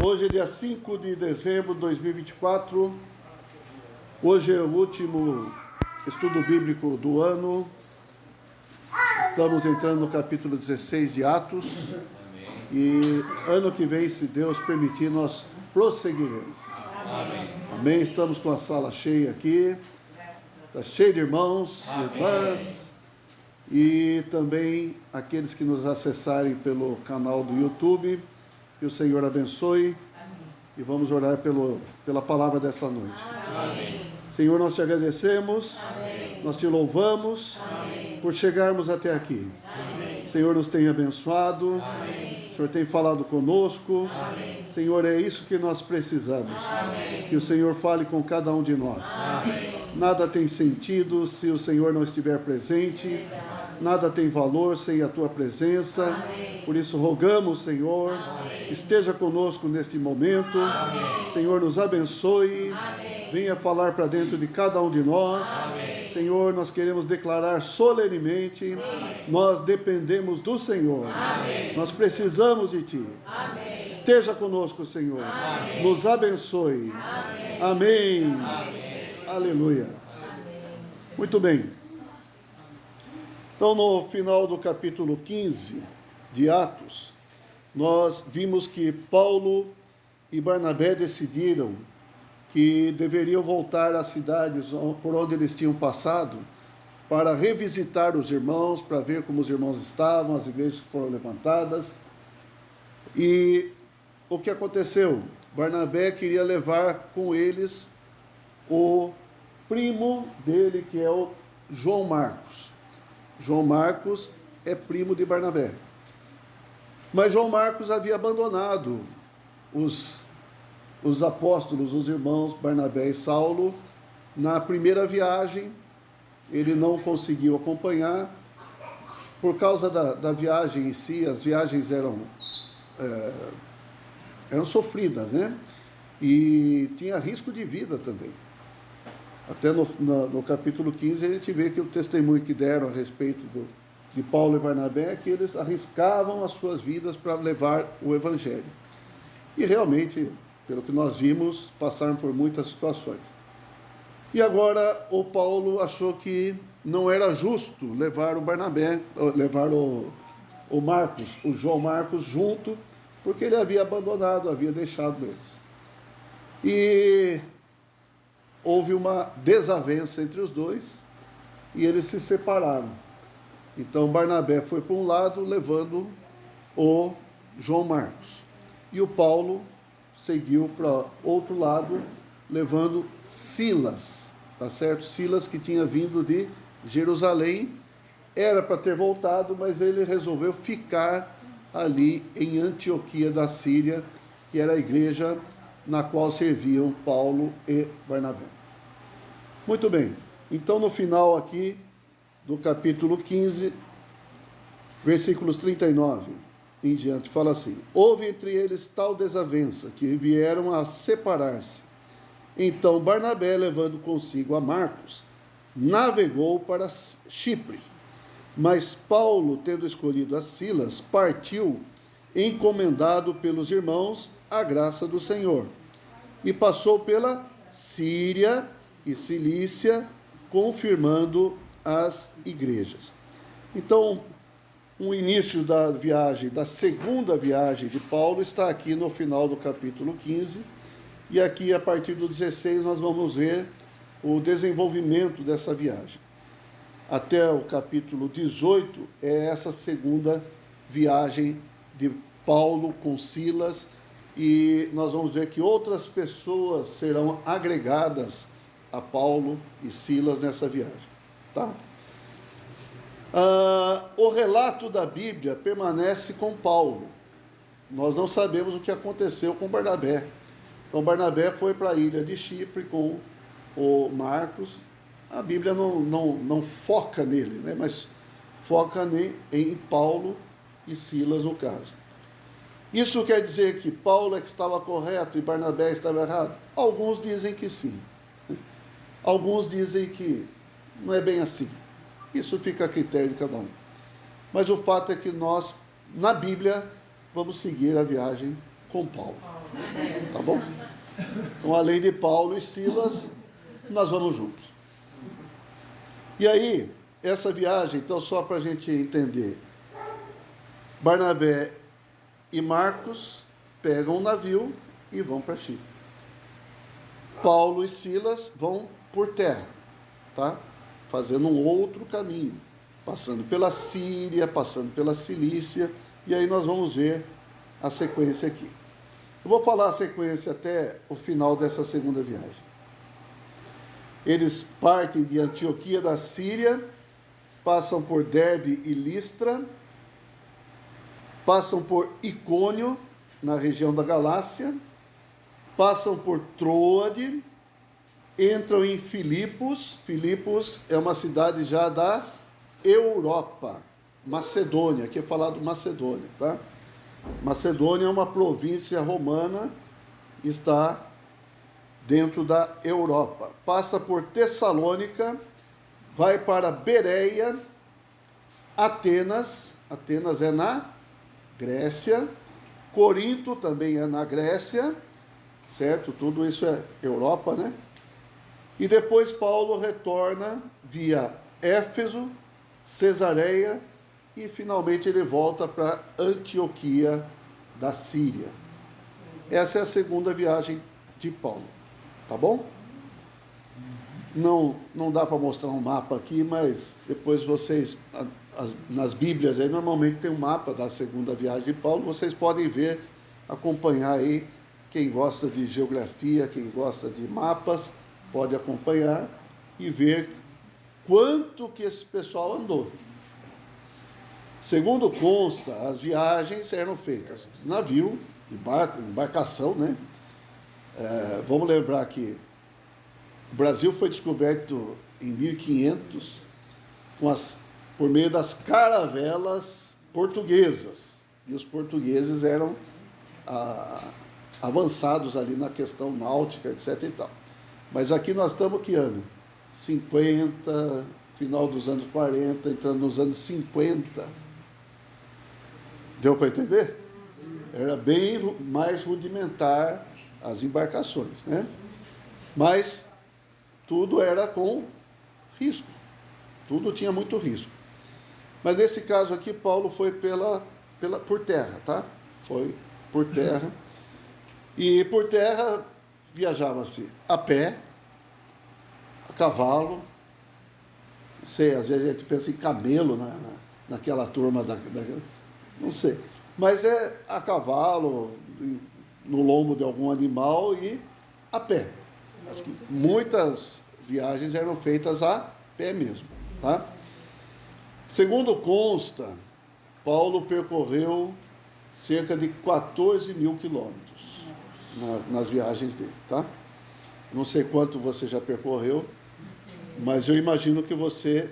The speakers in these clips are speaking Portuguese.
Hoje é dia 5 de dezembro de 2024. Hoje é o último estudo bíblico do ano. Estamos entrando no capítulo 16 de Atos. E ano que vem, se Deus permitir, nós prosseguiremos. Amém. Amém. Estamos com a sala cheia aqui. Está cheio de irmãos, irmãs. E também aqueles que nos acessarem pelo canal do YouTube. Que o Senhor abençoe. Amém. E vamos orar pela palavra desta noite. Amém. Senhor, nós te agradecemos. Amém. Nós te louvamos. Amém. Por chegarmos até aqui. Amém. Senhor, nos tem abençoado. Amém. O Senhor tem falado conosco. Amém. Senhor, é isso que nós precisamos. Amém. Que o Senhor fale com cada um de nós. Amém. Nada tem sentido se o Senhor não estiver presente. Nada tem valor sem a tua presença. Amém. Por isso rogamos, Senhor, amém, esteja conosco neste momento. Amém. Senhor, nos abençoe. Amém. Venha falar para dentro de cada um de nós. Amém. Senhor, nós queremos declarar solenemente, amém, nós dependemos do Senhor. Amém. Nós precisamos de Ti. Amém. Esteja conosco, Senhor. Amém. Nos abençoe. Amém. Amém. Amém. Aleluia. Amém. Muito bem. Então, no final do capítulo 15 de Atos, nós vimos que Paulo e Barnabé decidiram que deveriam voltar às cidades por onde eles tinham passado para revisitar os irmãos, para ver como os irmãos estavam, as igrejas que foram levantadas. E o que aconteceu? Barnabé queria levar com eles o primo dele, que é o João Marcos. João Marcos é primo de Barnabé. Mas João Marcos havia abandonado os apóstolos, os irmãos Barnabé e Saulo, na primeira viagem. Ele não conseguiu acompanhar. Por causa da viagem em si, as viagens eram sofridas, né? E tinha risco de vida também. Até no capítulo 15 a gente vê que o testemunho que deram a respeito de Paulo e Barnabé é que eles arriscavam as suas vidas para levar o evangelho. E realmente, pelo que nós vimos, passaram por muitas situações. E agora o Paulo achou que não era justo levar o Barnabé, levar o Marcos, o João Marcos junto, porque ele havia abandonado, havia deixado eles. E houve uma desavença entre os dois e eles se separaram. Então Barnabé foi para um lado levando o João Marcos. E o Paulo seguiu para outro lado levando Silas, tá certo? Silas, que tinha vindo de Jerusalém, era para ter voltado, mas ele resolveu ficar ali em Antioquia da Síria, que era a igreja na qual serviam Paulo e Barnabé. Muito bem, então no final aqui do capítulo 15, versículos 39 em diante, fala assim: houve entre eles tal desavença, que vieram a separar-se. Então Barnabé, levando consigo a Marcos, navegou para Chipre. Mas Paulo, tendo escolhido a Silas, partiu, encomendado pelos irmãos à graça do Senhor, e passou pela Síria e Cilícia, confirmando as igrejas. Então, o início da viagem, da segunda viagem de Paulo, está aqui no final do capítulo 15, e aqui a partir do 16 nós vamos ver o desenvolvimento dessa viagem. Até o capítulo 18 é essa segunda viagem de Paulo com Silas, e nós vamos ver que outras pessoas serão agregadas a Paulo e Silas nessa viagem, tá? O relato da Bíblia permanece com Paulo. Nós não sabemos o que aconteceu com Barnabé. Então Barnabé foi para a ilha de Chipre com o Marcos. A Bíblia não foca nele, né? Mas foca em Paulo e Silas no caso. Isso quer dizer que Paulo é que estava correto e Barnabé estava errado? Alguns dizem que sim. Alguns dizem que não é bem assim. Isso fica a critério de cada um. Mas o fato é que nós, na Bíblia, vamos seguir a viagem com Paulo. Tá bom? Então, além de Paulo e Silas, nós vamos juntos. E aí, essa viagem, então, só para a gente entender, Barnabé e Marcos pegam um navio e vão para Chipre. Paulo e Silas vão por terra, tá? Fazendo um outro caminho, passando pela Síria, passando pela Cilícia, e aí nós vamos ver a sequência aqui. Eu vou falar a sequência até o final dessa segunda viagem. Eles partem de Antioquia da Síria, passam por Derbe e Listra, passam por Icônio, na região da Galácia, passam por Troade, entram em Filipos. Filipos é uma cidade já da Europa, Macedônia, aqui é falado Macedônia, tá? Macedônia é uma província romana, está dentro da Europa. Passa por Tessalônica, vai para Bereia, Atenas é na Grécia, Corinto também é na Grécia, certo? Tudo isso é Europa, né? E depois Paulo retorna via Éfeso, Cesareia e finalmente ele volta para Antioquia da Síria. Essa é a segunda viagem de Paulo, tá bom? Não dá para mostrar um mapa aqui, mas depois vocês, nas Bíblias aí normalmente tem um mapa da segunda viagem de Paulo, vocês podem ver, acompanhar aí, quem gosta de geografia, quem gosta de mapas, pode acompanhar e ver quanto que esse pessoal andou. Segundo consta, as viagens eram feitas de navio, embarcação, né? Vamos lembrar que o Brasil foi descoberto em 1500 por meio das caravelas portuguesas. E os portugueses eram avançados ali na questão náutica, etc. e tal. Mas aqui nós estamos que ano? 50, final dos anos 40, entrando nos anos 50. Deu para entender? Era bem mais rudimentar as embarcações, né? Mas tudo era com risco. Tudo tinha muito risco. Mas nesse caso aqui, Paulo foi por terra, tá? Foi por terra. E por terra viajava-se a pé, a cavalo, não sei, às vezes a gente pensa em camelo naquela turma não sei. Mas é a cavalo, no lombo de algum animal e a pé. Acho que muitas viagens eram feitas a pé mesmo, tá? Segundo consta, Paulo percorreu cerca de 14 mil quilômetros nas viagens dele, tá? Não sei quanto você já percorreu, mas eu imagino que você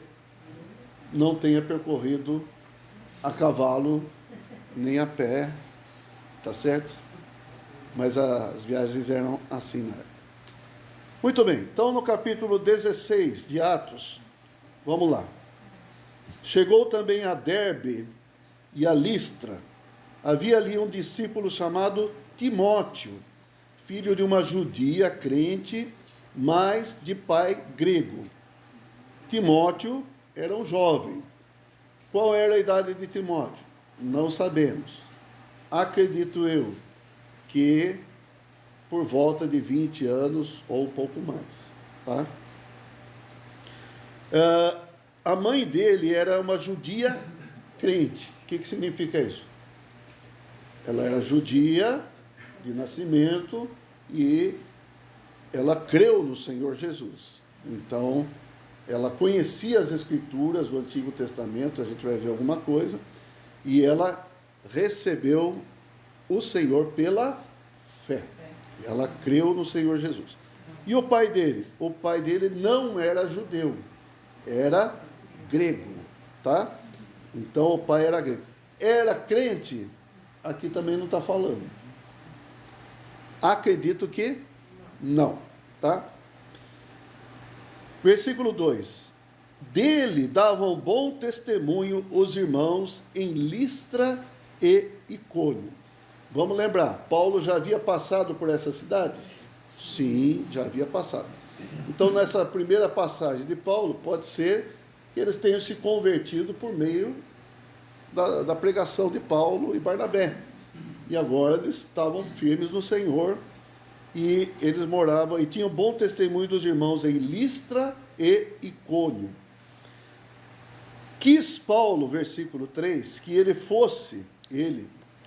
não tenha percorrido a cavalo nem a pé, tá certo? Mas as viagens eram assim, né? Muito bem, então no capítulo 16 de Atos, vamos lá. Chegou também a Derbe e a Listra. Havia ali um discípulo chamado Timóteo, filho de uma judia crente, mas de pai grego. Timóteo era um jovem. Qual era a idade de Timóteo? Não sabemos. Acredito eu que por volta de 20 anos ou um pouco mais, tá? A mãe dele era uma judia crente. O que significa isso? Ela era judia de nascimento e ela creu no Senhor Jesus. Então, ela conhecia as Escrituras do Antigo Testamento, a gente vai ver alguma coisa, e ela recebeu o Senhor pela fé. Ela creu no Senhor Jesus. E o pai dele? O pai dele não era judeu, era grego, tá? Então o pai era grego. Era crente? Aqui também não está falando. Acredito que não, tá? Versículo 2. Dele davam bom testemunho os irmãos em Listra e Icônio. Vamos lembrar, Paulo já havia passado por essas cidades? Sim, já havia passado. Então, nessa primeira passagem de Paulo, pode ser que eles tenham se convertido por meio da pregação de Paulo e Barnabé. E agora eles estavam firmes no Senhor e eles moravam e tinham bom testemunho dos irmãos em Listra e Icônio. Quis Paulo, versículo 3, que ele fosse,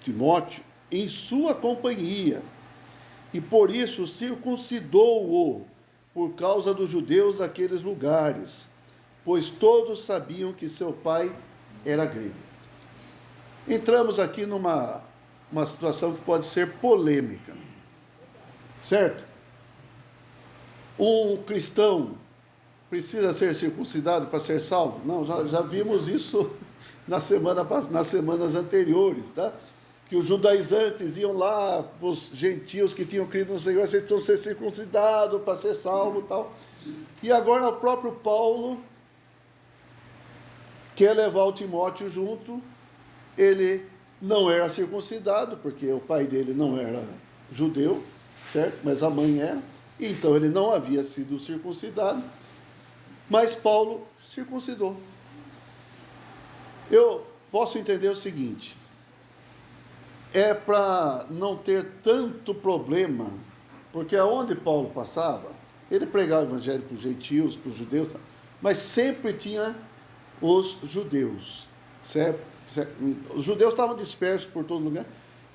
Timóteo, em sua companhia, e por isso circuncidou-o por causa dos judeus daqueles lugares, pois todos sabiam que seu pai era grego. Entramos aqui numa situação que pode ser polêmica, certo? Um cristão precisa ser circuncidado para ser salvo? Não, já vimos isso nas semanas anteriores, tá? Que os judaizantes iam lá, os gentios que tinham crido no Senhor, vocês precisam ser circuncidados para ser salvo e tal. E agora o próprio Paulo quer levar o Timóteo junto. Ele não era circuncidado, porque o pai dele não era judeu, certo? Mas a mãe era. Então ele não havia sido circuncidado. Mas Paulo circuncidou. Eu posso entender o seguinte: é para não ter tanto problema, porque aonde Paulo passava, ele pregava o evangelho para os gentios, para os judeus, mas sempre tinha os judeus, certo? Os judeus estavam dispersos por todo lugar.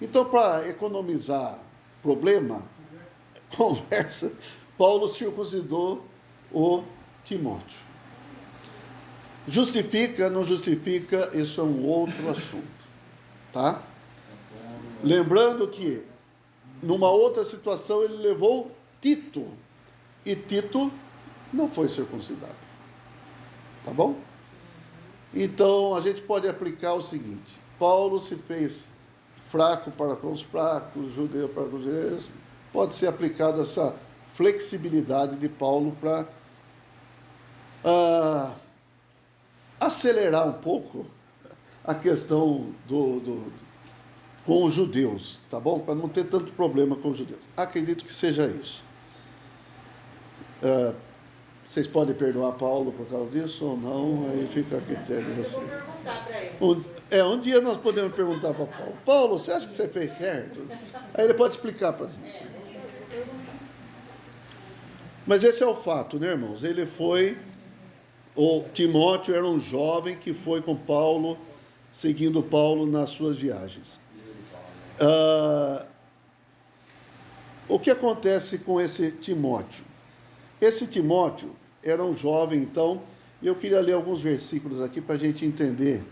Então, para economizar conversa, Paulo circuncidou o Timóteo. Justifica, não justifica, isso é um outro assunto, tá? Lembrando que, numa outra situação, ele levou Tito, e Tito não foi circuncidado, tá bom? Então, a gente pode aplicar o seguinte: Paulo se fez fraco para com os fracos, judeu para com os judeus. Pode ser aplicada essa flexibilidade de Paulo para acelerar um pouco a questão com os judeus, tá bom? Para não ter tanto problema com os judeus. Acredito que seja isso. Vocês podem perdoar Paulo por causa disso ou não? Aí fica a critério de vocês. Um dia nós podemos perguntar para Paulo: Paulo, você acha que você fez certo? Aí ele pode explicar para a gente. Mas esse é o fato, né, irmãos? O Timóteo era um jovem que foi com Paulo, seguindo Paulo nas suas viagens. O que acontece com esse Timóteo? Esse Timóteo era um jovem, então, e eu queria ler alguns versículos aqui para a gente entender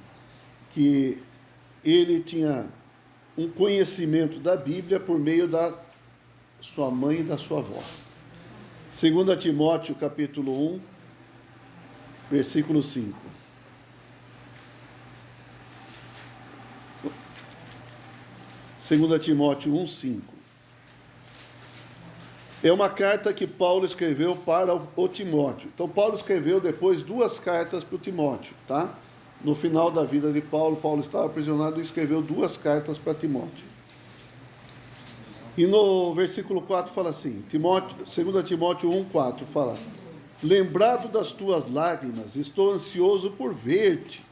que ele tinha um conhecimento da Bíblia por meio da sua mãe e da sua avó. 2 Timóteo, capítulo 1, versículo 5. Segunda Timóteo 1, 5. É uma carta que Paulo escreveu para o Timóteo. Então, Paulo escreveu depois 2 cartas para o Timóteo, tá? No final da vida de Paulo, Paulo estava aprisionado e escreveu 2 cartas para Timóteo. E no versículo 4 fala assim, 2 Timóteo 1, 4, fala: lembrado das tuas lágrimas, estou ansioso por ver-te,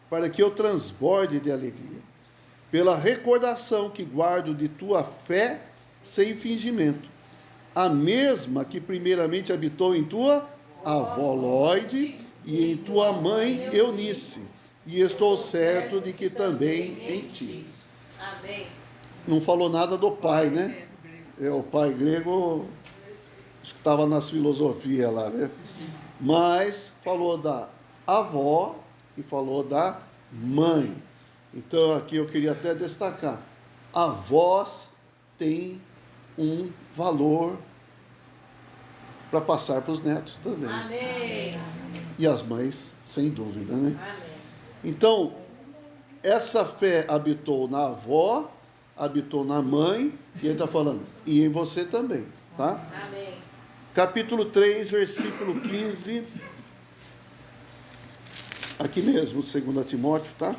para que eu transborde de alegria, pela recordação que guardo de tua fé sem fingimento, a mesma que primeiramente habitou em tua avó Lóide e em tua mãe Eunice, e estou certo de que também em ti. Amém. Não falou nada do pai, né? O pai grego, acho que estava nas filosofias lá, né? Mas falou da avó e falou da mãe. Então aqui eu queria até destacar: avós têm um valor para passar para os netos também. Amém. E as mães, sem dúvida, né? Amém. Então, essa fé habitou na avó, habitou na mãe, e ele está falando, e em você também, tá? Amém. Capítulo 3, versículo 15, aqui mesmo, 2 Timóteo, tá?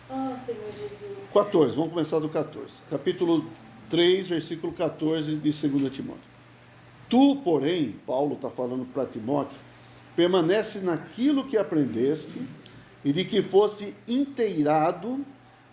Oh, Senhor Jesus. 14, vamos começar do 14. Capítulo 3, versículo 14 de 2 Timóteo. Tu, porém, Paulo está falando para Timóteo, permanece naquilo que aprendeste e de que foste inteirado,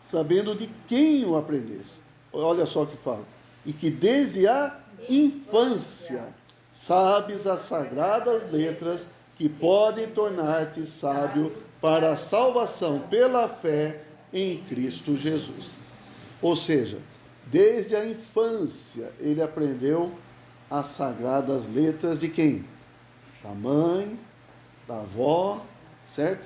sabendo de quem o aprendeste. Olha só o que fala. E que desde a infância sabes as sagradas letras que podem tornar-te sábio para a salvação pela fé em Cristo Jesus. Ou seja, desde a infância ele aprendeu as sagradas letras de quem? Da mãe, da avó, certo?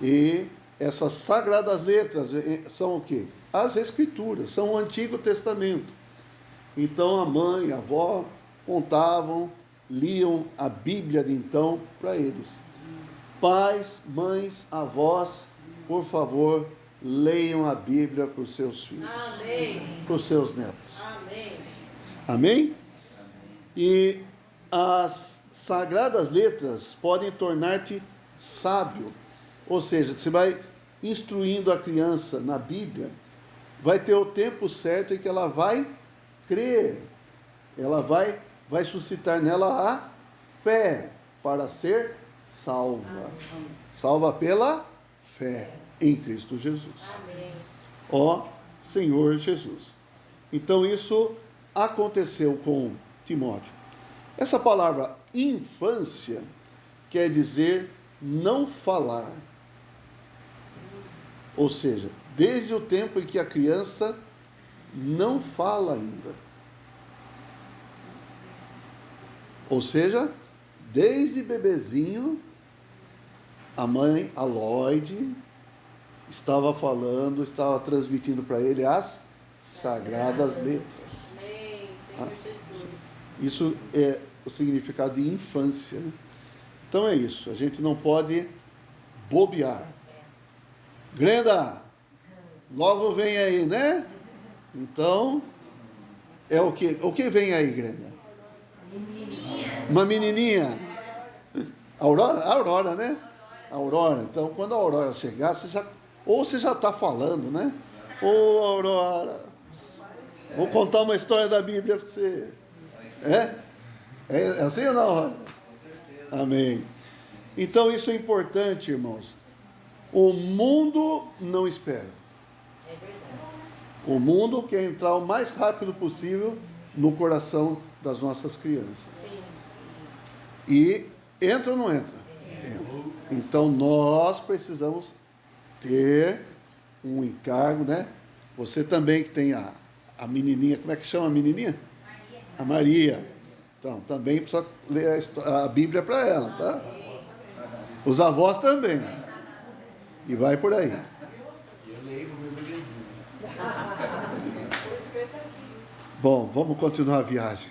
E essas sagradas letras são o quê? As Escrituras, são o Antigo Testamento. Então a mãe, a avó contavam, liam a Bíblia de então para eles. Pais, mães, avós, por favor, leiam a Bíblia para os seus filhos. Amém. Para os seus netos. Amém. Amém? E as sagradas letras podem tornar-te sábio. Ou seja, você vai instruindo a criança na Bíblia, vai ter o tempo certo em que ela vai crer. Ela vai suscitar nela a fé para ser salva. Salva pela fé em Cristo Jesus. Amém. Ó Senhor Jesus. Então isso aconteceu com Timóteo. Essa palavra infância quer dizer não falar. Ou seja, desde o tempo em que a criança não fala ainda. Ou seja, desde bebezinho, a mãe, a Lloyd, estava falando, estava transmitindo para ele as sagradas letras. Amém, Senhor Jesus. Isso é o significado de infância, né? Então é isso, a gente não pode bobear. Grenda, logo vem aí, né? Então, é o que? O que vem aí, Grenda? Uma menininha. Aurora? Aurora, né? Aurora. Então, quando a Aurora chegar, você já está falando, né? Ô, Aurora, vou contar uma história da Bíblia para você. É assim ou não, Aurora? Amém. Então, isso é importante, irmãos. O mundo não espera. É verdade. O mundo quer entrar o mais rápido possível no coração das nossas crianças. Sim. E entra ou não entra? Entra. Então nós precisamos ter um encargo, né? Você também que tem a menininha, como é que chama a menininha? A Maria. Então, também precisa ler a Bíblia para ela, tá? Os avós também. E vai por aí. Bom, vamos continuar a viagem.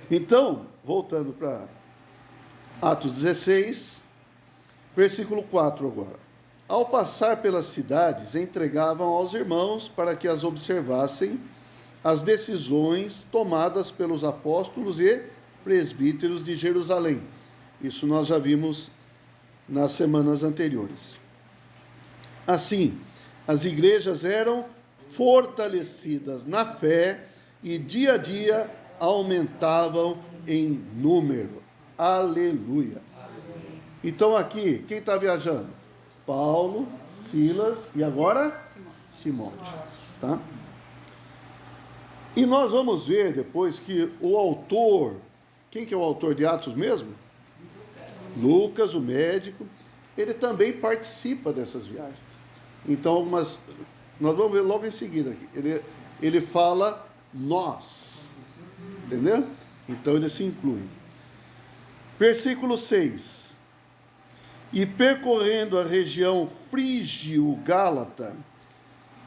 Então, voltando para Atos 16, versículo 4 agora. Ao passar pelas cidades, entregavam aos irmãos para que as observassem as decisões tomadas pelos apóstolos e presbíteros de Jerusalém. Isso nós já vimos nas semanas anteriores. Assim, as igrejas eram fortalecidas na fé e dia a dia aumentavam em número. Aleluia. Então aqui, quem está viajando? Paulo, Silas e agora Timóteo. Tá? E nós vamos ver depois que o autor, quem que é o autor de Atos mesmo? Lucas, o médico, ele também participa dessas viagens. Então, nós vamos ver logo em seguida aqui. Ele fala nós, entendeu? Então ele se inclui. Versículo 6. E percorrendo a região frígio-gálata,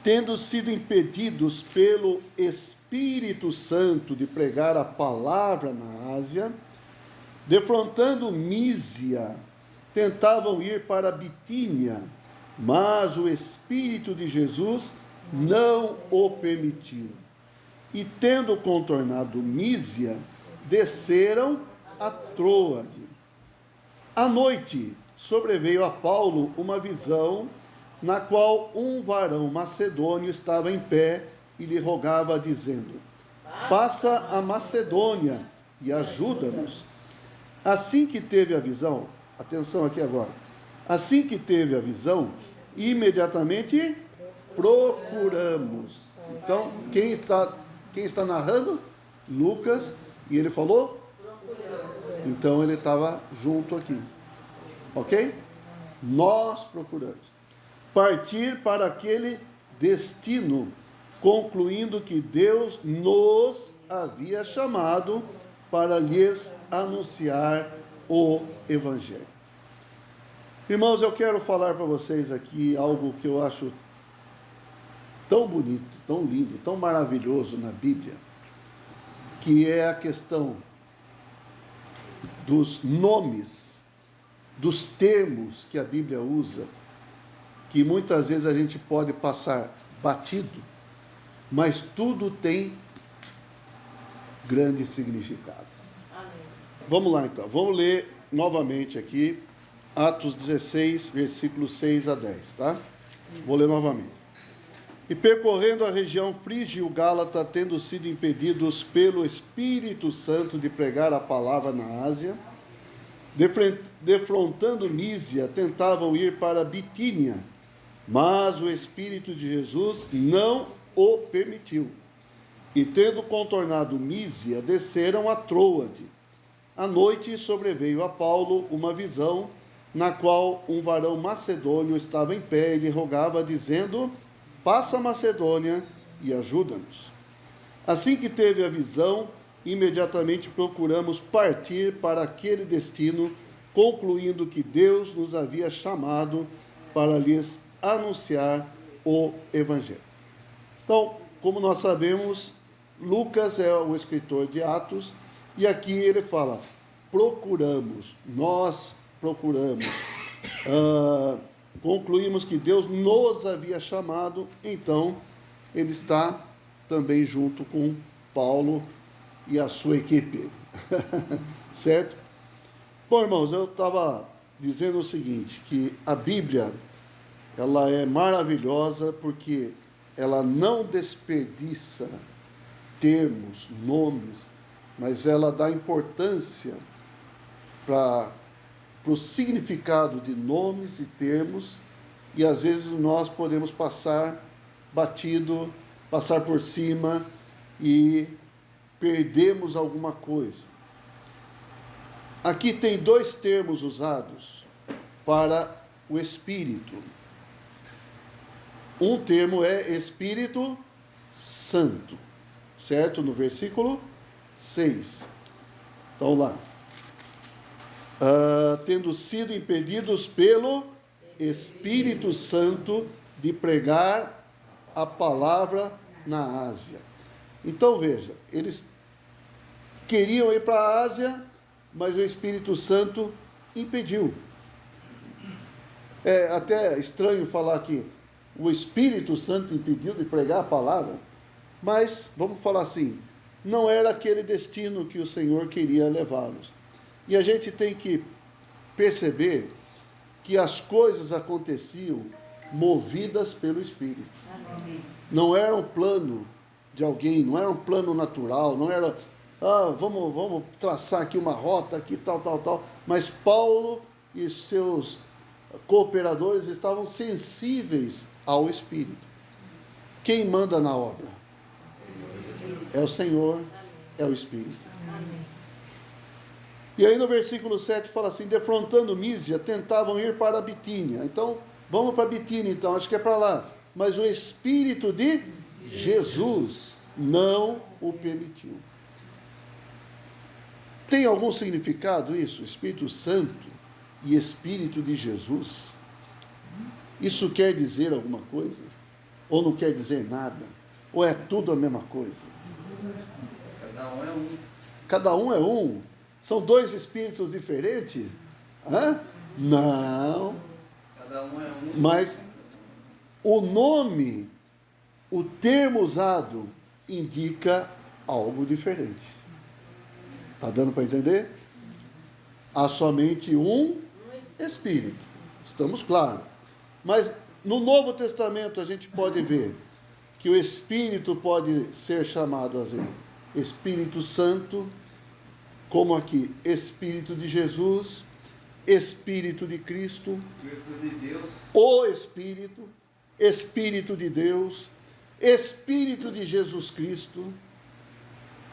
tendo sido impedidos pelo Espírito Santo de pregar a palavra na Ásia, defrontando Mísia, tentavam ir para Bitínia, mas o Espírito de Jesus não o permitiu. E tendo contornado Mísia, desceram a Troade. À noite, sobreveio a Paulo uma visão na qual um varão macedônio estava em pé e lhe rogava, dizendo: passa a Macedônia e ajuda-nos. Assim que teve a visão, atenção aqui agora, assim que teve a visão, imediatamente procuramos. Então, quem está narrando? Lucas, e ele falou? Então ele estava junto aqui. Ok? Nós procuramos partir para aquele destino, concluindo que Deus nos havia chamado para lhes anunciar o Evangelho. Irmãos, eu quero falar para vocês aqui algo que eu acho tão bonito, tão lindo, tão maravilhoso na Bíblia, que é a questão dos nomes, dos termos que a Bíblia usa, que muitas vezes a gente pode passar batido, mas tudo tem grande significado. Amém. Vamos lá então, vamos ler novamente aqui, Atos 16, versículos 6 a 10, tá? Vou ler novamente. E percorrendo a região frígio-gálata, tendo sido impedidos pelo Espírito Santo de pregar a palavra na Ásia, defrontando Mísia, tentavam ir para Bitínia, mas o Espírito de Jesus não o permitiu. E tendo contornado Mísia, desceram a Troade. À noite sobreveio a Paulo uma visão, na qual um varão macedônio estava em pé e lhe rogava, dizendo: passa a Macedônia e ajuda-nos. Assim que teve a visão, imediatamente procuramos partir para aquele destino, concluindo que Deus nos havia chamado para lhes anunciar o Evangelho. Então, como nós sabemos, Lucas é o escritor de Atos, e aqui ele fala: procuramos, nós procuramos, concluímos que Deus nos havia chamado, então ele está também junto com Paulo e a sua equipe, certo? Bom, irmãos, eu estava dizendo o seguinte, que a Bíblia, ela é maravilhosa porque ela não desperdiça termos, nomes, mas ela dá importância para o significado de nomes e termos, e às vezes nós podemos passar batido, passar por cima e perdemos alguma coisa. Aqui tem dois termos usados para o Espírito. Um termo é Espírito Santo, certo? No versículo 6. Então lá. Tendo sido impedidos pelo Espírito Santo de pregar a palavra na Ásia. Então veja, eles queriam ir para a Ásia, mas o Espírito Santo impediu. É até estranho falar que o Espírito Santo impediu de pregar a palavra, mas, vamos falar assim, não era aquele destino que o Senhor queria levá-los. E a gente tem que perceber que as coisas aconteciam movidas pelo Espírito. Não era um plano de alguém, não era um plano natural, não era, vamos traçar aqui uma rota, aqui tal. Mas Paulo e seus cooperadores estavam sensíveis ao Espírito. Quem manda na obra? É o Senhor, é o Espírito. E aí no versículo 7 fala assim: defrontando Mísia, tentavam ir para Bitínia. Então, vamos para Bitínia então, acho que é para lá. Mas o Espírito de Jesus não o permitiu. Tem algum significado isso? Espírito Santo e Espírito de Jesus? Isso quer dizer alguma coisa? Ou não quer dizer nada? Ou é tudo a mesma coisa? Cada um é um. Cada um é um? São dois espíritos diferentes? Não. Cada um é um. Mas o nome, o termo usado, indica algo diferente. Está dando para entender? Há somente um Espírito. Estamos claros. Mas no Novo Testamento a gente pode ver que o Espírito pode ser chamado às vezes Espírito Santo, como aqui, Espírito de Jesus, Espírito de Cristo, Espírito de Deus. o Espírito, Espírito de Deus, Espírito de Jesus Cristo,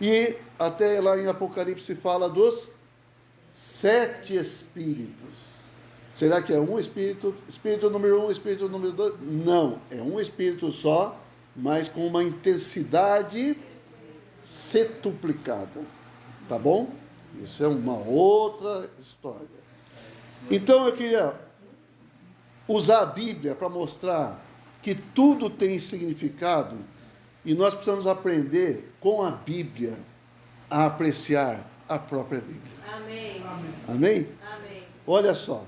e até lá em Apocalipse fala dos 7 Espíritos. Será que é um Espírito? Espírito número 1, Espírito número 2? Não, é um Espírito só, mas com uma intensidade setuplicada. Tá bom? Isso é uma outra história. Então eu queria usar a Bíblia para mostrar que tudo tem significado e nós precisamos aprender com a Bíblia a apreciar a própria Bíblia. Amém. Amém? Amém. Olha só,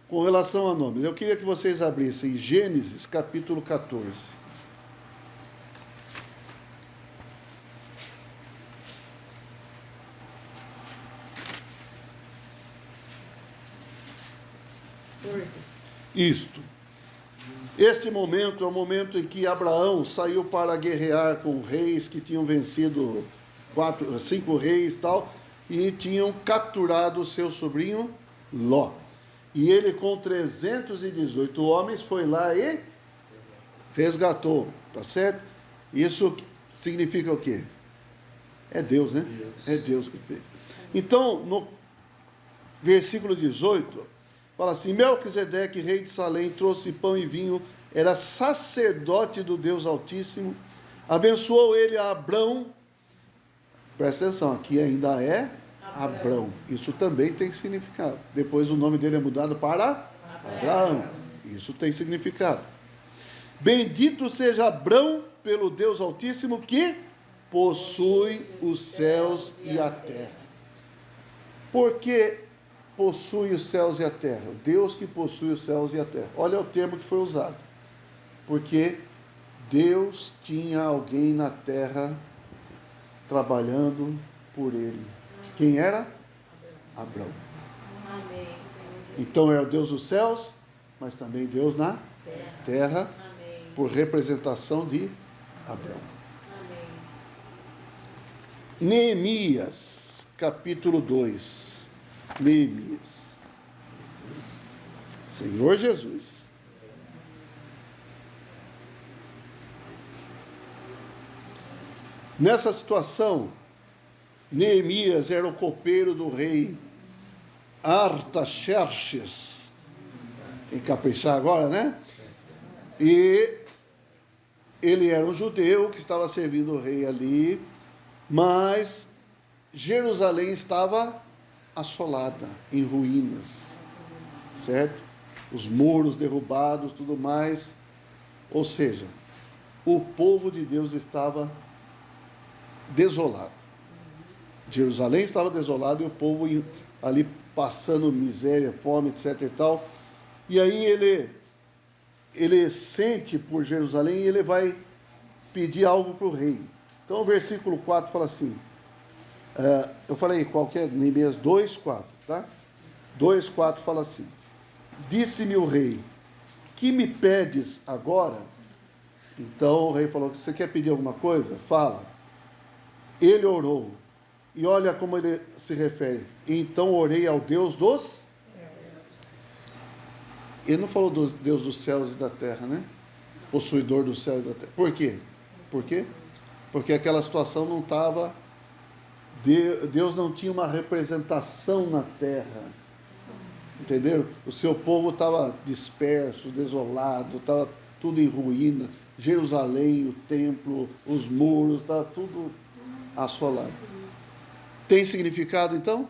com relação a nomes, eu queria que vocês abrissem Gênesis capítulo 14. Isto. Este momento é o momento em que Abraão saiu para guerrear com reis que tinham vencido 5 reis e tal, e tinham capturado o seu sobrinho Ló. E ele, com 318 homens, foi lá e resgatou, tá certo? Isso significa o quê? É Deus, né? Deus. É Deus que fez. Então, no versículo 18, fala assim: Melquisedeque, rei de Salém, trouxe pão e vinho, era sacerdote do Deus Altíssimo, abençoou ele a Abrão. Presta atenção, aqui ainda é Abrão. Isso também tem significado. Depois o nome dele é mudado para Abraão. Isso tem significado. Bendito seja Abrão pelo Deus Altíssimo que possui os céus e a terra. Por que possui os céus e a terra? O Deus que possui os céus e a terra. Olha o termo que foi usado. Porque Deus tinha alguém na terra trabalhando por ele. Quem era? Abrão. Amém, Senhor. Então é o Deus dos céus, mas também Deus na terra, Amém. por representação de Abrão. Amém. Neemias, capítulo 2. Neemias. Senhor Jesus. Nessa situação, Neemias era o copeiro do rei Artaxerxes. Tem que caprichar agora, né? E ele era um judeu que estava servindo o rei ali, mas Jerusalém estava assolada, em ruínas, certo? Os muros derrubados, tudo mais. Ou seja, o povo de Deus estava desolado. Jerusalém estava desolado e o povo ali passando miséria, fome, etc e tal. E aí ele sente por Jerusalém e ele vai pedir algo para o rei. Então o versículo 4 fala assim, eu falei qual que é? Neemias 2:4, tá? 2:4 fala assim: disse-me o rei, que me pedes agora? Então o rei falou: você quer pedir alguma coisa? Fala. Ele orou, e olha como ele se refere: então orei ao Deus dos... Ele não falou do Deus dos céus e da terra, né? Possuidor dos céus e da terra. Por quê? Por quê? Porque aquela situação não estava... Deus não tinha uma representação na terra. Entenderam? O seu povo estava disperso, desolado, estava tudo em ruína. Jerusalém, o templo, os muros, estava tudo assolado. Tem significado então?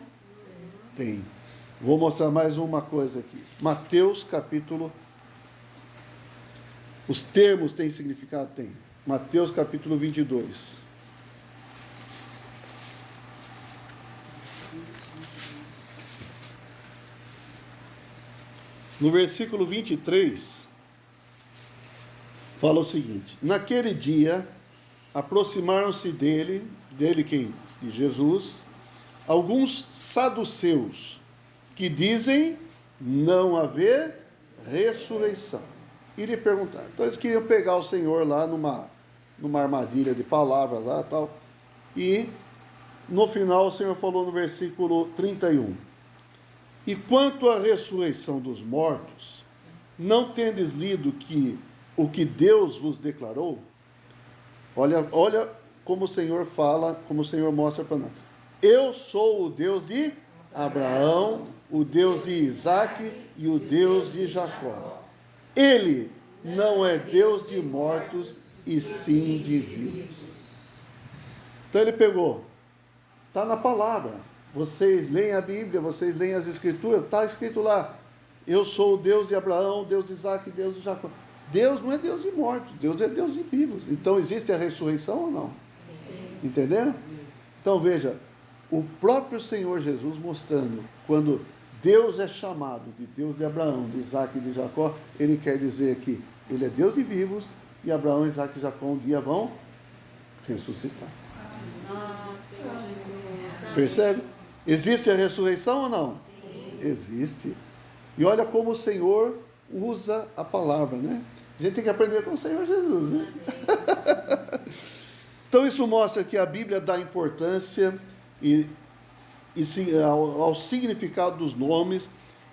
Tem. Vou mostrar mais uma coisa aqui. Mateus capítulo... Os termos têm significado? Tem. Mateus capítulo 22. No versículo 23, fala o seguinte: naquele dia, aproximaram-se dele quem? De Jesus, alguns saduceus, que dizem não haver ressurreição. e lhe perguntaram. Então eles queriam pegar o Senhor lá numa armadilha de palavras lá e tal. E no final o Senhor falou no versículo 31. E quanto à ressurreição dos mortos, não tendes lido que o que Deus vos declarou? Olha como o Senhor fala, como o Senhor mostra para nós. Eu sou o Deus de Abraão, o Deus de Isaque e o Deus de Jacó. Ele não é Deus de mortos, e sim de vivos. Então ele pegou, está na palavra. Vocês leem a Bíblia, vocês leem as Escrituras, está escrito lá. Eu sou o Deus de Abraão, Deus de Isaque e Deus de Jacó. Deus não é Deus de mortos, Deus é Deus de vivos. Então existe a ressurreição ou não? Sim. Entenderam? Então veja, o próprio Senhor Jesus mostrando, quando Deus é chamado de Deus de Abraão, de Isaque e de Jacó, ele quer dizer que ele é Deus de vivos e Abraão, Isaque e Jacó um dia vão ressuscitar. Percebe? Existe a ressurreição ou não? Sim. Existe. E olha como o Senhor usa a palavra, né? A gente tem que aprender com o Senhor Jesus, né? Então isso mostra que a Bíblia dá importância ao significado dos nomes.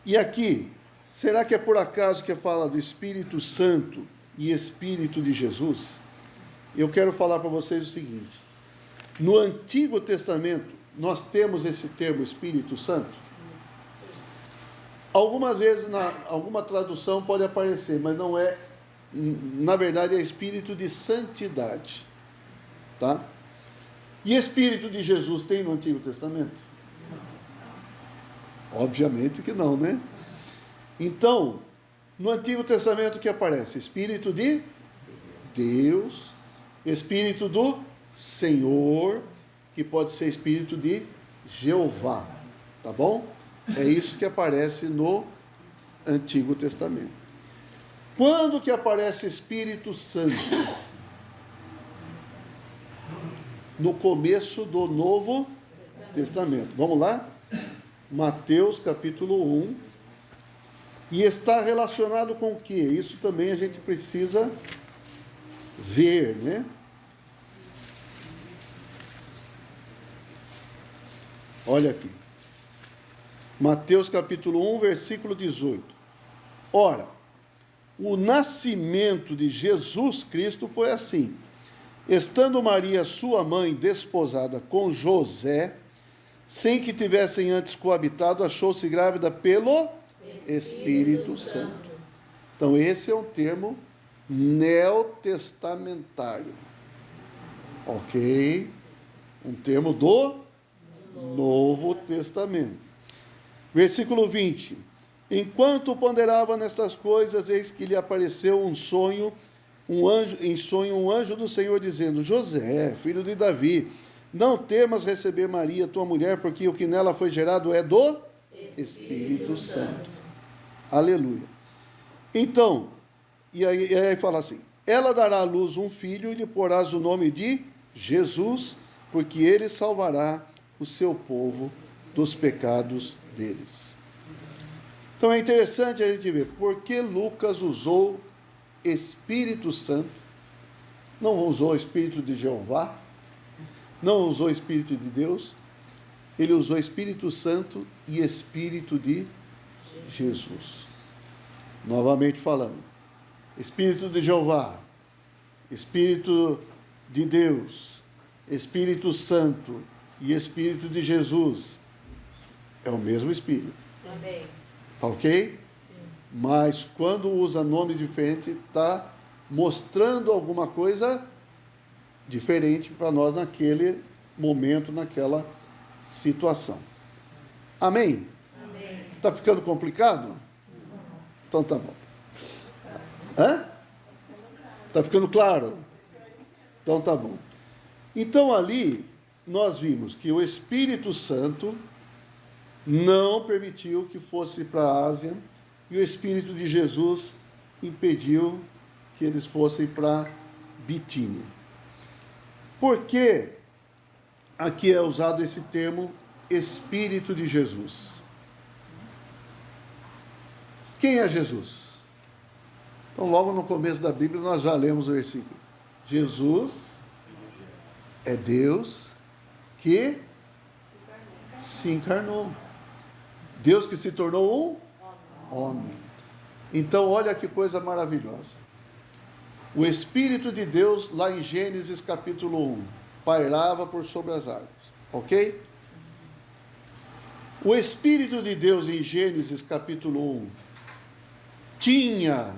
E aqui, será que é por acaso que fala do Espírito Santo e Espírito de Jesus? Eu quero falar para vocês o seguinte. No Antigo Testamento, nós temos esse termo Espírito Santo. Algumas vezes, alguma tradução pode aparecer, mas não é, na verdade, é Espírito de Santidade. Tá? E Espírito de Jesus tem no Antigo Testamento? Obviamente que não, né? Então, no Antigo Testamento o que aparece? Espírito de Deus, Espírito do Senhor, que pode ser Espírito de Jeová, tá bom? É isso que aparece no Antigo Testamento. Quando que aparece Espírito Santo? No começo do Novo Testamento. Vamos lá? Mateus capítulo 1. E está relacionado com o quê? Isso também a gente precisa ver, né? Olha aqui. Mateus capítulo 1, versículo 18. Ora, o nascimento de Jesus Cristo foi assim. Estando Maria, sua mãe, desposada com José, sem que tivessem antes coabitado, achou-se grávida pelo Espírito Santo. Então, esse é um termo neotestamentário. Ok? Um termo do Novo Testamento. Versículo 20. Enquanto ponderava nestas coisas, eis que lhe apareceu um sonho do Senhor, dizendo: José, filho de Davi, não temas receber Maria, tua mulher, porque o que nela foi gerado é do Espírito Santo. Aleluia. Então, e aí fala assim: ela dará à luz um filho e lhe porás o nome de Jesus, porque ele salvará o seu povo dos pecados deles. Então é interessante a gente ver por que Lucas usou Espírito Santo, não usou Espírito de Jeová, não usou Espírito de Deus, ele usou Espírito Santo e Espírito de Jesus. Novamente falando, Espírito de Jeová, Espírito de Deus, Espírito Santo e Espírito de Jesus é o mesmo Espírito. Amém. Tá ok? Sim. Mas quando usa nome diferente, está mostrando alguma coisa diferente para nós naquele momento, naquela situação. Amém? Amém. Está ficando complicado? Então tá bom. Hã? Está ficando claro? Então tá bom. Então ali nós vimos que o Espírito Santo não permitiu que fosse para a Ásia e o Espírito de Jesus impediu que eles fossem para Bitínia. Por que aqui é usado esse termo Espírito de Jesus? Quem é Jesus? Então, logo no começo da Bíblia, nós já lemos o versículo. Jesus é Deus que se encarnou. Deus que se tornou um homem. Então, olha que coisa maravilhosa. O Espírito de Deus, lá em Gênesis capítulo 1, pairava por sobre as águas. Ok? O Espírito de Deus, em Gênesis capítulo 1, tinha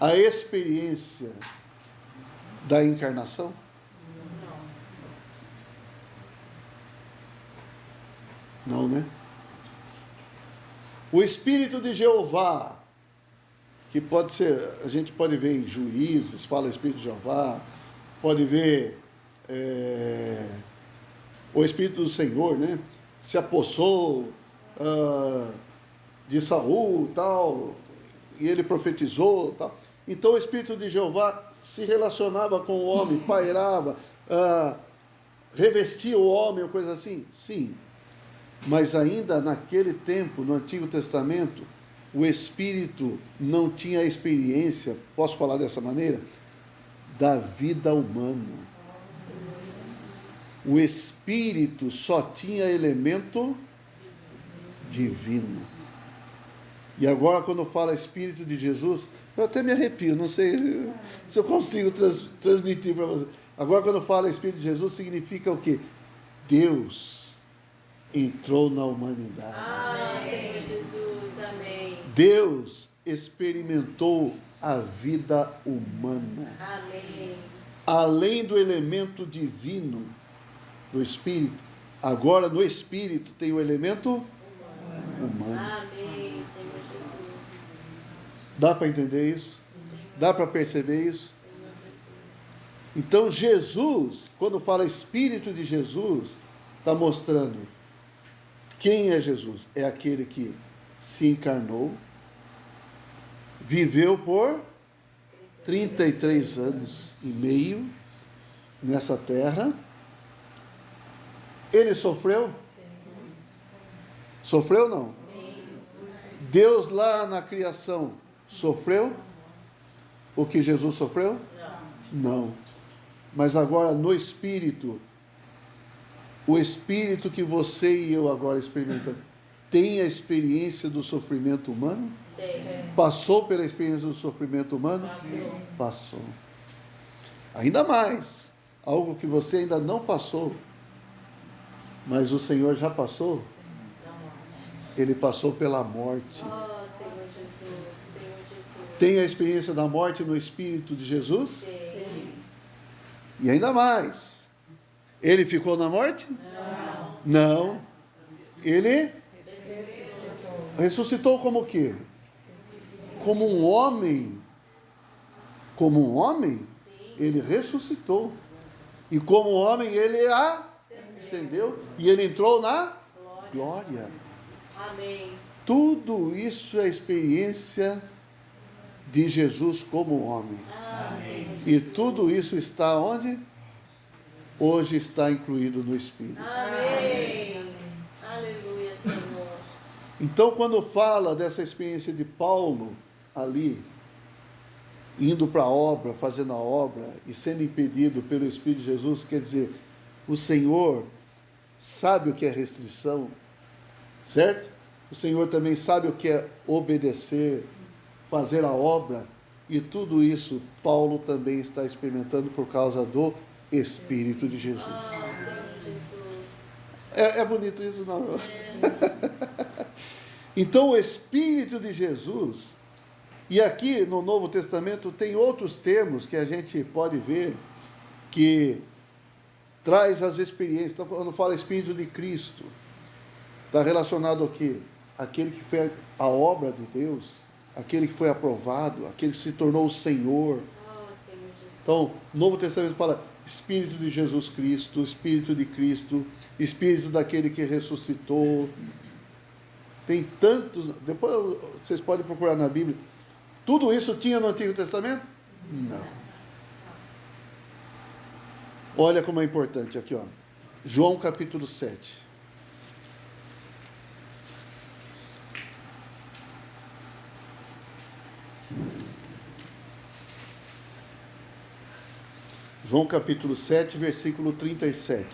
a experiência da encarnação? Não, né? O Espírito de Jeová, que pode ser, a gente pode ver em Juízes, fala Espírito de Jeová, pode ver o Espírito do Senhor, né? Se apossou de Saul, tal, e ele profetizou, tal. Então o Espírito de Jeová se relacionava com o homem, pairava, revestia o homem, ou coisa assim? Sim. Mas ainda naquele tempo, no Antigo Testamento, o Espírito não tinha a experiência, posso falar dessa maneira, da vida humana. O Espírito só tinha elemento divino. E agora, quando fala Espírito de Jesus, eu até me arrepio, não sei se eu consigo transmitir para você. Agora, quando fala Espírito de Jesus, significa o quê? Deus entrou na humanidade. Senhor Jesus, amém. Deus experimentou a vida humana. Amém. Além do elemento divino do Espírito, agora no Espírito tem o elemento humano. Amém, Senhor Jesus. Dá para entender isso? Dá para perceber isso? Então Jesus, quando fala Espírito de Jesus, está mostrando quem é Jesus. É aquele que se encarnou, viveu por 33 anos e meio nessa terra. Ele sofreu? Sofreu ou não? Deus lá na criação sofreu o que Jesus sofreu? Não. Mas agora no Espírito, o Espírito que você e eu agora experimentamos, tem a experiência do sofrimento humano? Passou pela experiência do sofrimento humano? Passou. Ainda mais, algo que você ainda não passou, mas o Senhor já passou. Ele passou pela morte. Senhor Jesus, Senhor Jesus. Tem a experiência da morte no Espírito de Jesus? Sim. E ainda mais, ele ficou na morte? Não. Ele ressuscitou como o quê? Como um homem. Como um homem, ele ressuscitou. E como homem, ele ascendeu. E ele entrou na glória. Amém. Tudo isso é experiência de Jesus como homem. E tudo isso está onde? Hoje está incluído no Espírito. Amém. Aleluia, Senhor. Então, quando fala dessa experiência de Paulo ali, indo para a obra, fazendo a obra e sendo impedido pelo Espírito de Jesus, quer dizer, o Senhor sabe o que é restrição, certo? O Senhor também sabe o que é obedecer, fazer a obra, e tudo isso Paulo também está experimentando por causa do Espírito de Jesus. É bonito isso, não? Então, o Espírito de Jesus, e aqui no Novo Testamento tem outros termos que a gente pode ver que traz as experiências. Então, quando fala Espírito de Cristo, está relacionado ao quê? Aquele que fez a obra de Deus, aquele que foi aprovado, aquele que se tornou o Senhor. Então, o Novo Testamento fala Espírito de Jesus Cristo, Espírito de Cristo, Espírito daquele que ressuscitou. Tem tantos, depois vocês podem procurar na Bíblia. Tudo isso tinha no Antigo Testamento? Não. Olha como é importante aqui, ó. João capítulo 7. João capítulo 7, versículo 37.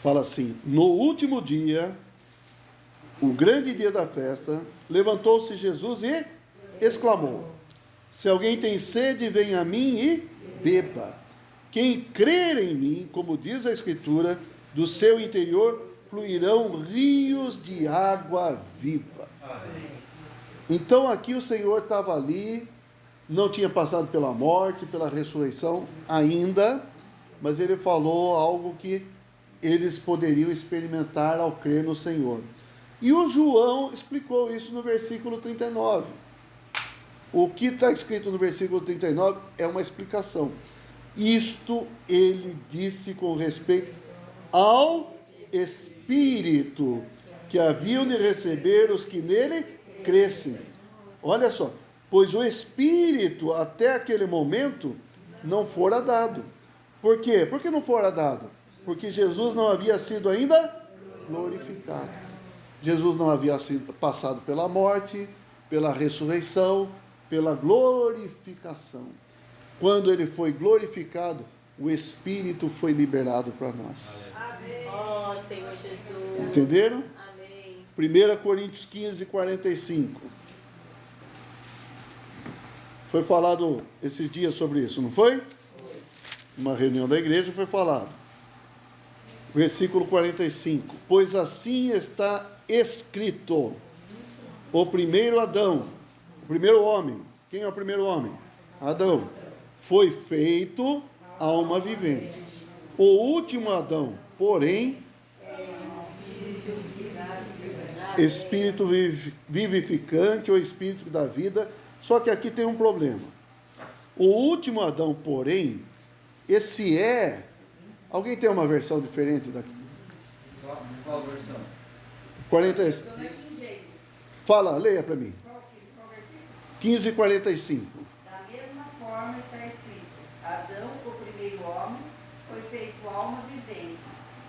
Fala assim: no último dia, o grande dia da festa, levantou-se Jesus e exclamou: se alguém tem sede, venha a mim e beba. Quem crer em mim, como diz a Escritura, do seu interior fluirão rios de água viva. Então aqui o Senhor estava ali, não tinha passado pela morte, pela ressurreição ainda, mas ele falou algo que eles poderiam experimentar ao crer no Senhor. E o João explicou isso no versículo 39. O que está escrito no versículo 39 é uma explicação. Isto ele disse com respeito ao Espírito que haviam de receber os que nele crescem. Olha só, pois o Espírito até aquele momento não fora dado. Por quê? Por que não fora dado? Porque Jesus não havia sido ainda glorificado. Jesus não havia sido passado pela morte, pela ressurreição, pela glorificação. Quando ele foi glorificado, o Espírito foi liberado para nós. Amém. Oh, Senhor Jesus. Entenderam? Amém. 1 Coríntios 15, 45. Foi falado esses dias sobre isso, não foi? Uma reunião da igreja foi falado. Versículo 45. Pois assim está escrito: o primeiro Adão, o primeiro homem. Quem é o primeiro homem? Adão. Foi feito alma vivente. O último Adão, porém, espírito vivificante ou espírito da vida. Só que aqui tem um problema. O último Adão, porém, esse é... Alguém tem uma versão diferente daqui? Qual versão? 40. Fala, leia para mim. 15:45. Da mesma forma está escrito: Adão, o primeiro homem, foi feito alma vivente.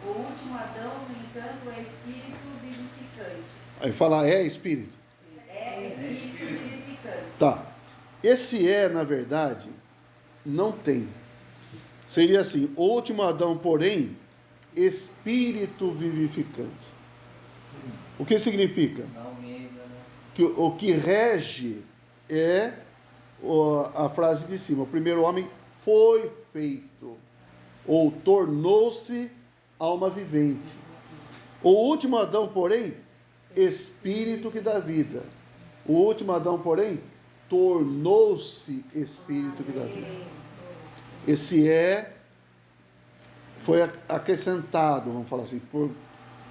O último Adão, no entanto, é espírito vivificante. Aí fala, é espírito. É espírito vivificante. Tá. Esse é, na verdade, não tem. Seria assim: o último Adão, porém, espírito vivificante. O que significa? Que o que rege é a frase de cima. O primeiro homem foi feito, ou tornou-se alma vivente. O último Adão, porém, espírito que dá vida. O último Adão, porém, tornou-se espírito que dá vida. Esse foi acrescentado, vamos falar assim,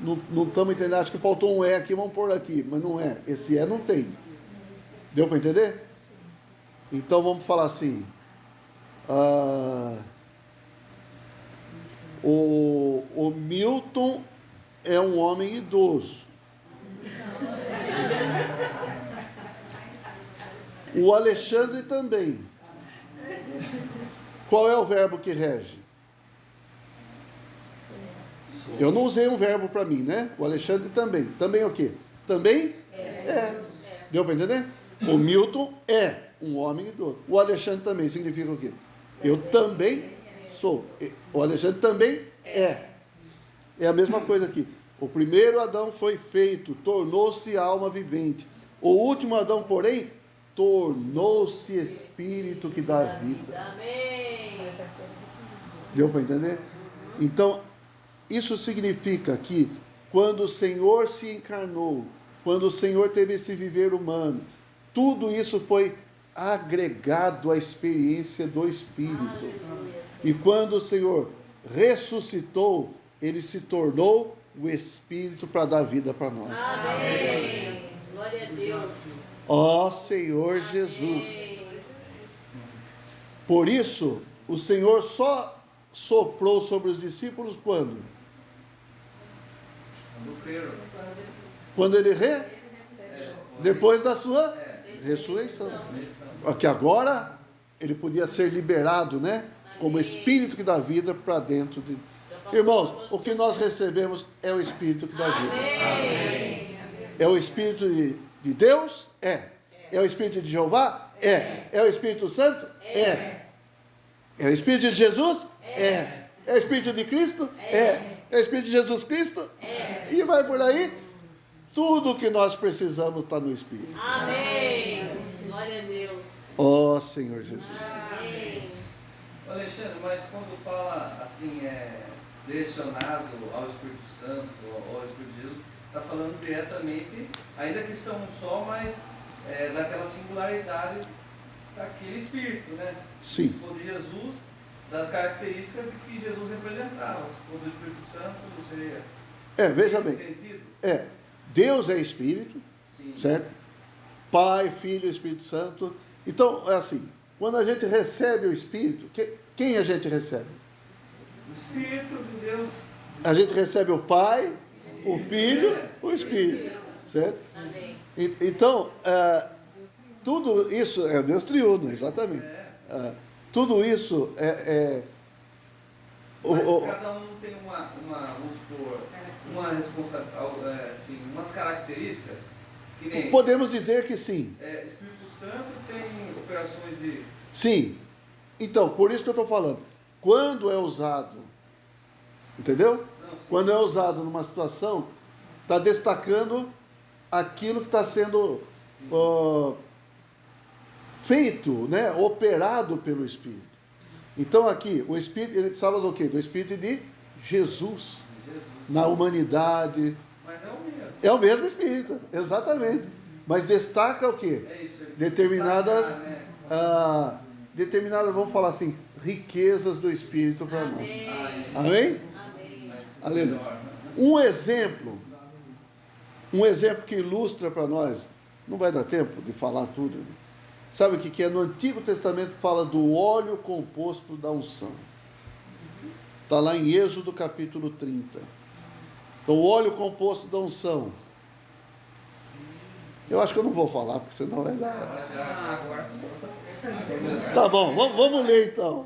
não estamos entendendo, acho que faltou um aqui, vamos pôr aqui, mas não é. Esse não tem. Deu para entender? Então vamos falar assim, o Milton é um homem idoso. O Alexandre também. Qual é o verbo que rege? Eu não usei um verbo para mim, né? O Alexandre também. Também o quê? Também é. Deu para entender? O Milton é um homem idoso. O Alexandre também significa o quê? Eu também sou. O Alexandre também é. É a mesma coisa aqui. O primeiro Adão foi feito, tornou-se alma vivente. O último Adão, porém, tornou-se espírito que dá vida. Amém. Deu para entender? Então, isso significa que quando o Senhor se encarnou, quando o Senhor teve esse viver humano, tudo isso foi agregado à experiência do Espírito. E quando o Senhor ressuscitou, ele se tornou o Espírito para dar vida para nós. Amém. Glória a Deus. Ó Senhor Jesus. Por isso, o Senhor só soprou sobre os discípulos quando? Quando ele depois da sua ressurreição. Que agora ele podia ser liberado, né? Como Espírito que dá vida para dentro de... Irmãos, o que nós recebemos é o Espírito que dá vida. É o Espírito de Deus? É. É o Espírito de Jeová? É. É o Espírito Santo? É. É o Espírito de Jesus? É. É o Espírito de Cristo? É. É o Espírito de Jesus Cristo? É. E vai por aí. Tudo que nós precisamos está no Espírito. Amém. Glória a Deus. Ó Senhor Jesus. Amém. Alexandre, mas quando fala assim, direcionado ao Espírito Santo, ao Espírito de Jesus, está falando diretamente, ainda que são um só, mas daquela singularidade daquele Espírito, né? Sim. Se for de Jesus, das características de que Jesus representava. Se for do Espírito Santo, não seria Veja nesse bem. sentido? Deus é Espírito, Sim. certo? Pai, Filho e Espírito Santo. Então, é assim, quando a gente recebe o Espírito, quem a gente recebe? O Espírito de Deus. A gente recebe o Pai, o Filho, o Espírito, certo? Amém. Então, tudo isso é Deus triuno, exatamente. Tudo isso Mas cada um tem vamos supor, uma responsabilidade, assim, umas características que nem podemos dizer que sim. Espírito Santo tem operações de... Sim. Então, por isso que eu estou falando. Quando é usado, entendeu? Não, sim. Quando é usado numa situação, está destacando aquilo que está sendo feito, né? Operado pelo Espírito. Então aqui, o Espírito, ele precisava do quê? Do Espírito de Jesus. Na humanidade. Mas é o mesmo. É o mesmo Espírito, exatamente. Mas destaca o quê? É isso. Determinadas, Destacar, né? determinadas, vamos falar assim, riquezas do Espírito para nós. Amém. Amém? Amém. Aleluia. Um exemplo que ilustra para nós, não vai dar tempo de falar tudo. Sabe o que é? No Antigo Testamento fala do óleo composto da unção. Está lá em Êxodo capítulo 30. Então, o óleo composto da unção. Eu acho que eu não vou falar, porque senão vai dar. Tá bom, vamos ler então.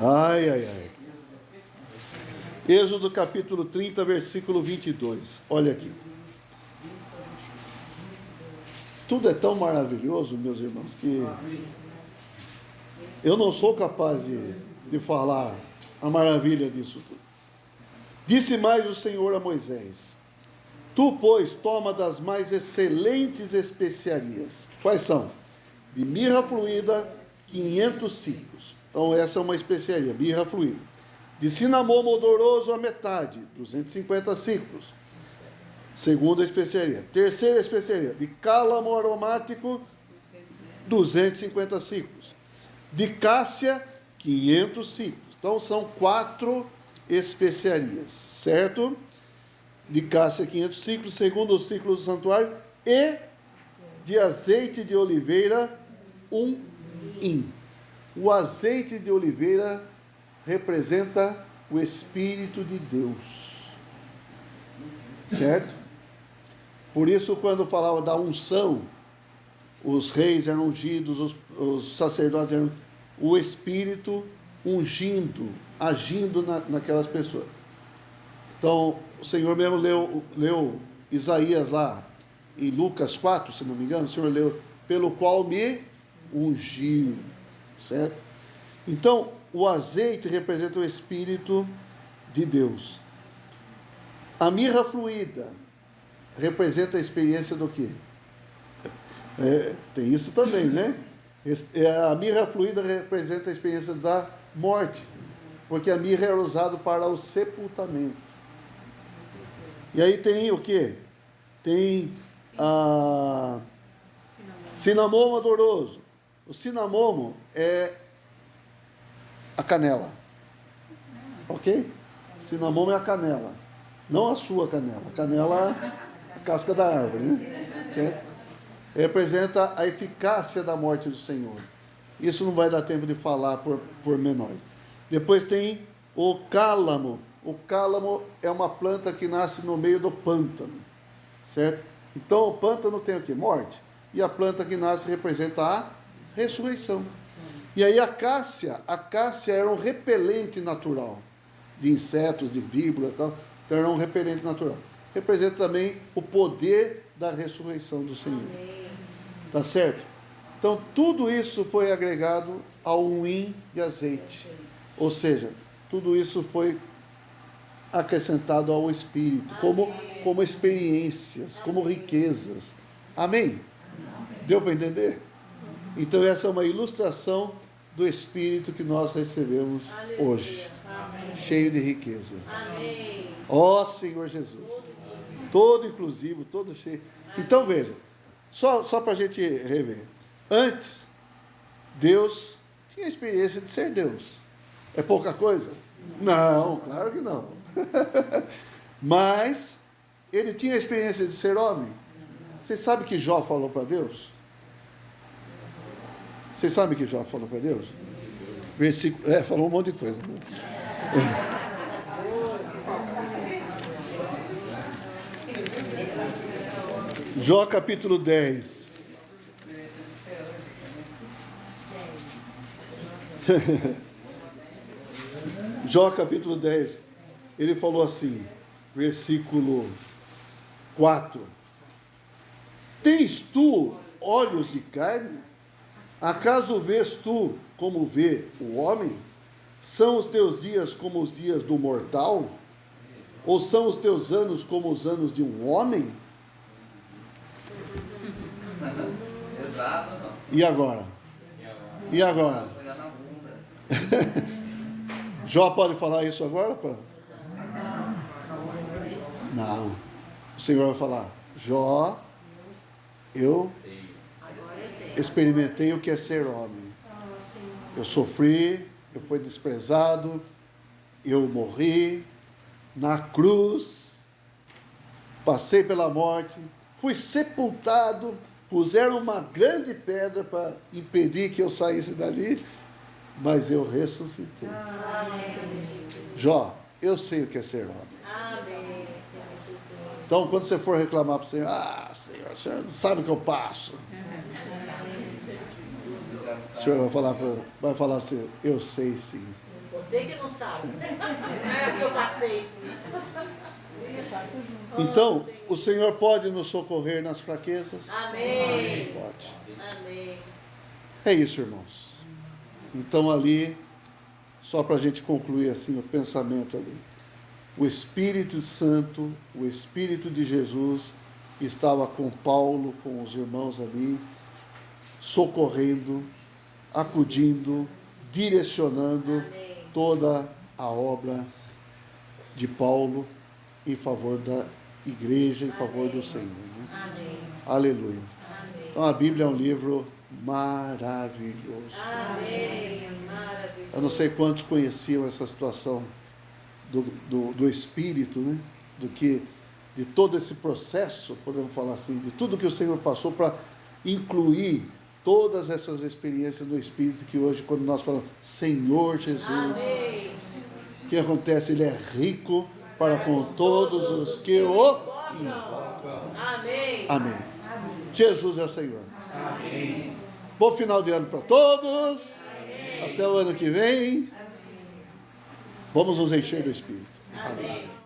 Ai, ai, ai. Êxodo capítulo 30, versículo 22. Olha aqui. Tudo é tão maravilhoso, meus irmãos, que eu não sou capaz de falar a maravilha disso tudo. Disse mais o Senhor a Moisés: Tu, pois, toma das mais excelentes especiarias. Quais são? De mirra fluída, 500 ciclos. Então, essa é uma especiaria, mirra fluída. De cinamomo odoroso a metade, 250 ciclos. Segunda especiaria. Terceira especiaria, de cálamo aromático, 250 ciclos. De cássia, 500 ciclos. Então, são 4 especiarias, certo? De cássia, 500 ciclos, segundo o ciclo do santuário. E de azeite de oliveira, 1 hin. O azeite de oliveira representa o Espírito de Deus, certo? Por isso, quando falava da unção, os reis eram ungidos, os sacerdotes eram o Espírito ungindo, agindo naquelas pessoas. Então, o Senhor mesmo leu Isaías lá, em Lucas 4, se não me engano, o Senhor leu, pelo qual me ungiu, certo? Então, o azeite representa o Espírito de Deus. A mirra fluída representa a experiência do quê? Tem isso também, né? A mirra fluída representa a experiência da morte, porque a mirra era usada para o sepultamento. E aí tem o quê? Tem a cinamomo odoroso. O cinamomo é a canela, ok? Cinamomo é a canela, não a sua canela. A canela é a casca da árvore, né? Certo? Representa a eficácia da morte do Senhor. Isso não vai dar tempo de falar por menores. Depois tem o cálamo. O cálamo é uma planta que nasce no meio do pântano, certo? Então o pântano tem o quê? Morte. E a planta que nasce representa a ressurreição. E aí a cássia era um repelente natural de insetos, de víboras e tal. Então era um repelente natural. representa também o poder da ressurreição do Senhor. Tá certo? Então, tudo isso foi agregado ao moinho de azeite. Ou seja, tudo isso foi acrescentado ao Espírito, como experiências, como riquezas. Amém? Deu para entender? Então, essa é uma ilustração do Espírito que nós recebemos hoje, cheio de riqueza. Ó Senhor Jesus, todo inclusivo, todo cheio. Então, veja, só para a gente rever. Antes, Deus tinha a experiência de ser Deus. É pouca coisa? Não, claro que não. Mas ele tinha a experiência de ser homem. Vocês sabem que Jó falou para Deus? Vocês sabem que Jó falou para Deus? Versículo, falou um monte de coisa. Né? Jó capítulo 10. Jó capítulo 10, ele falou assim, versículo 4: Tens tu olhos de carne? Acaso vês tu como vê o homem? São os teus dias como os dias do mortal? Ou são os teus anos como os anos de um homem? Exato, não. E agora? E agora? Pegar na bunda. Jó pode falar isso agora, pá? Não. O Senhor vai falar: Jó, eu experimentei o que é ser homem. Eu sofri, eu fui desprezado, eu morri na cruz, passei pela morte, fui sepultado, puseram uma grande pedra para impedir que eu saísse dali, mas eu ressuscitei. Jó, eu sei o que é ser homem. Então, quando você for reclamar para o Senhor: Senhor, o Senhor não sabe o que eu passo. O Senhor vai falar para você: eu sei sim. Você que não sabe. É o que eu passei. Então, o Senhor pode nos socorrer nas fraquezas? Amém. Pode. Amém. É isso, irmãos. Então, ali, só para a gente concluir assim o pensamento ali, o Espírito Santo, o Espírito de Jesus estava com Paulo, com os irmãos ali, socorrendo, acudindo, direcionando toda a obra de Paulo em favor da igreja, em favor do Senhor. Né? Amém. Aleluia. Amém. Então, a Bíblia é um livro maravilhoso. Amém. Maravilhoso. Eu não sei quantos conheciam essa situação do Espírito, né? De todo esse processo, podemos falar assim, de tudo que o Senhor passou para incluir todas essas experiências do Espírito, que hoje, quando nós falamos Senhor Jesus, Amém. o que acontece? Ele é rico para com todos os que o invocam. Amém. Amém. Jesus é o Senhor. Amém. Bom final de ano para todos. Amém. Até o ano que vem. Vamos nos encher do Espírito. Amém.